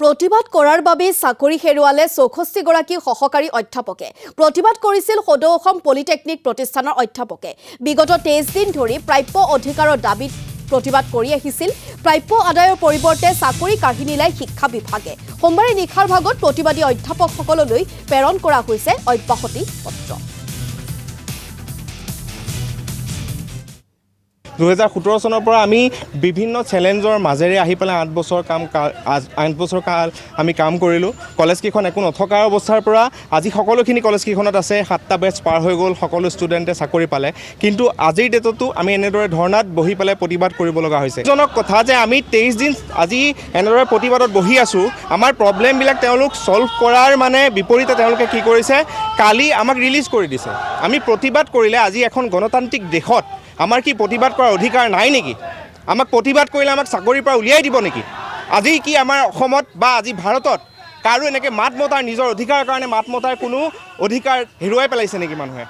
প্ৰতিবাদ কৰাৰ বাবে চাকৰি হেৰুৱালে ৬৪ গৰাকী সহকাৰী অধ্যাপকে প্ৰতিবাদ কৰিছিল সদৌ অসম পলিটেকনিক প্ৰতিষ্ঠানৰ অধ্যাপকে বিগত ২৩ দিন ধৰি প্ৰাপ্য অধিকাৰৰ দাবীত প্ৰতিবাদ কৰি আহিছিল প্ৰাপ্য আদায়ৰ পৰিৱৰ্তে চাকৰি কাঢ়ি নিলাই শিক্ষা বিভাগে সোমবাৰে নিশাৰ ভাগত প্ৰতিবাদী অধ্যাপকসকললৈ প্ৰেৰণ কৰা হৈছে অব্যাহতি পত্ৰ ২০১৭ চনৰ পৰা আমি বিভিন্ন চেলেঞ্জৰ মাজেৰে আহি পেলাই ৮ বছৰ কাল আমি কাম কৰিলোঁ কলেজকেইখন একো নথকাৰ অৱস্থাৰ পৰা আজি সকলোখিনি কলেজকেইখনত আছে ৭টা বেচ পাৰ হৈ গ'ল সকলো ষ্টুডেণ্টে চাকৰি পালে কিন্তু আজিৰ ডেটতো আমি এনেদৰে ধৰ্ণাত বহি পেলাই প্ৰতিবাদ কৰিব লগা হৈছে জনক কথা যে আমি ২৩ দিন আজি এনেদৰে প্ৰতিবাদত বহি আছোঁ আমাৰ প্ৰব্লেমবিলাক তেওঁলোক সলভ কৰাৰ মানে বিপৰীতে তেওঁলোকে কি কৰিছে কালি আমাক ৰিলিজ কৰি দিছে আমি প্ৰতিবাদ কৰিলে আজি এখন গণতান্ত্ৰিক দেশত আমাৰ কি প্ৰতিবাদ কৰাৰ অধিকাৰ নাই নেকি আমাক প্ৰতিবাদ কৰিলে আমাক চাকৰিৰ পৰা উলিয়াই দিব নেকি আজি কি আমাৰ অসমত বা আজি ভাৰতত কাৰো এনেকৈ মাত মতাৰ নিজৰ অধিকাৰৰ কাৰণে মাত মতাৰ কোনো অধিকাৰ হেৰুৱাই পেলাইছে নেকি মানুহে